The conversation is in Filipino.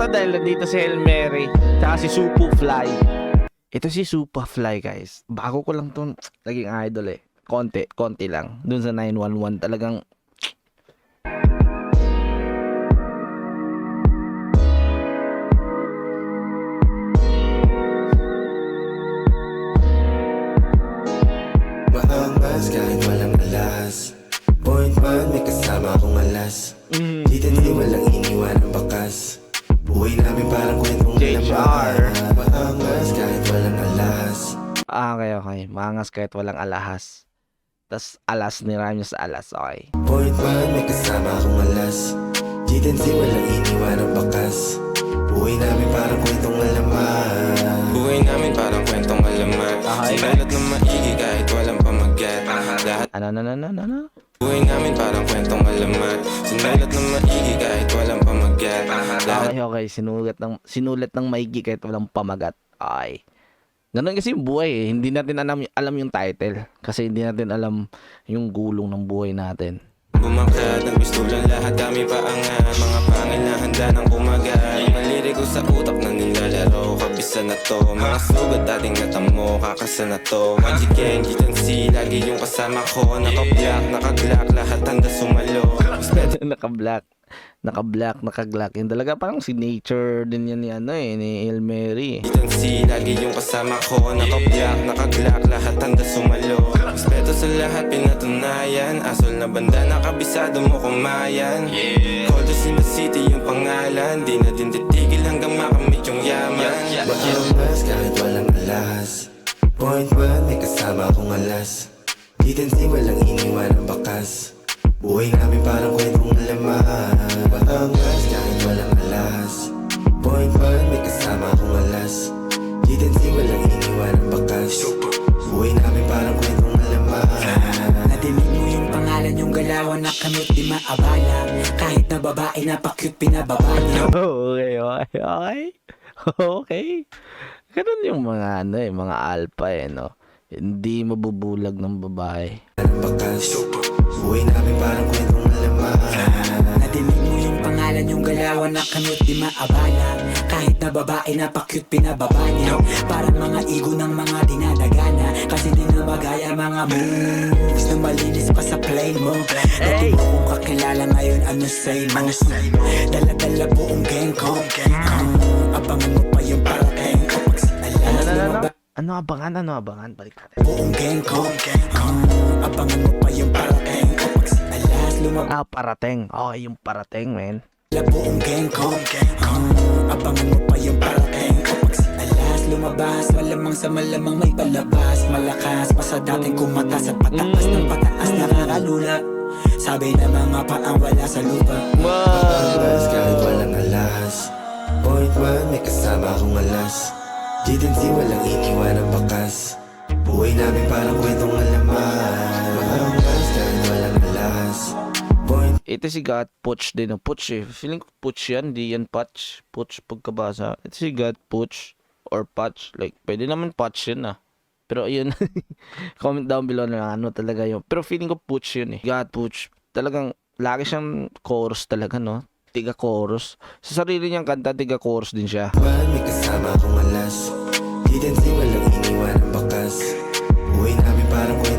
to dahil nandito si Hail Mary tsaka si Supu Fly. Ito si Supa Fly guys. Bago ko lang to naging idol eh. Konti lang. Dun sa 911 talagang maangas kahit walang alas. Point man, may kasama akong alas. Di walang iniwan ang bakas. Buhay namin parang kwentong JHR. Maangas kahit walang alas. okay. Maangas kahit walang alahas. Tas alas ni niya sa alas. Okay. Point man, may kasama akong alas. Di walang iniwan ang bakas. Buhay namin parang kwentong alaman. Buhay namin parang kwentong alamat. Sigalat na maigi kahit walang pamagat. Lahat Ano? buhay namin parang kwentong alamat. Sigalat na maigi kahit walang pamagat. Lahat Okay. Sinulat ng maigi kahit walang pamagat. Okay. Ganun kasi yung buhay eh. Hindi natin alam yung title. Kasi hindi natin alam yung gulong ng buhay natin. bumakat, nagbistulan lahat kami paangat. Mga pangil na handa ng kumagat. Mga liriko sa utak na nilalaro. Kabisa na to, mga sugat dating natamo. Kakasa na to, Magic Gang, Gitansi. Lagi yung kasama ko. Naka-black, naka-glock, lahat handa sumalo. Naka-black, naka-glock. Yung talaga parang signature din yan ni Hail Mary. Gitansi, lagi yung kasama ko. Naka-black, naka-glock, lahat handa sumalo. Respeto sa lahat pinatunayan. Asol na banda, nakabisado mo kumayan. Coldos in the city yung pangalan. Di na din titigil hanggang makamit yung yaman. Maangas kahit walang alas. Point man, may kasama akong alas. Di walang iniwan ang bakas. Buhay namin parang kwentong alaman. Maangas kahit walang alas. Point man, may kasama akong alas. Di walang iniwan ang bakas. Buhay namin parang kwentong alaman. Nadinig mo yung pangalan yung galawan na kamit di maabala. Kahit na babae na pa-cute pinababa niya. Okay. Ganun yung mga mga alpha no. Hindi mabubulag ng babae. Ang bakas. Buhay namin parang kwentong alaman. Nadinig mo yung pangalan yung galawan na kamit di maabala. Kahit na babae na pa-cute pinababa niya. Parang mga igo ng mga dinadagana. Kasi di na magaya mga moves na malinis pa sa plane mo. Dati mo kung kakilala ngayon ano say mo. Dala-dala buong gang ko. Abangan mo pa yung parating ko. Pag sinalas lumabas Ano abangan? Balik natin. buong gang ko. Abangan mo pa yung parating ko. Pag sinalas lumabas Parating. Okay, yung parating, men. buong gang ko. Abangan mo pa yung parating ko. Pag sinalas lumabas malamang sa malamang may palabas. Malakas pa sa dating kumatas at pataas ng pataas nakakalula. Sabi na mga paang wala sa lupa. Maangas kahit walang alas. Point man, may kasama akong alas. Di walang iniwan ang bakas. Buhay namin parang kwentong alaman. Maangas kahit walang alas. Point Ito si God Putsch din. Putsch eh. Feeling ko Putsch yan. Di yan Patch. Putsch pagkabasa. Ito si God Putsch or Patch. Like, pwede naman Patch yun Pero ayun. Comment down below na lang ano talaga yun. Pero feeling ko Putsch yun eh. God Putsch. Talagang lagi siyang chorus talaga no. Tiga chorus. Sa sarili niyang kanta, tiga chorus din siya. man, may kasama akong alas. Di walang iniwan ang bakas. Buhay namin parang kwentong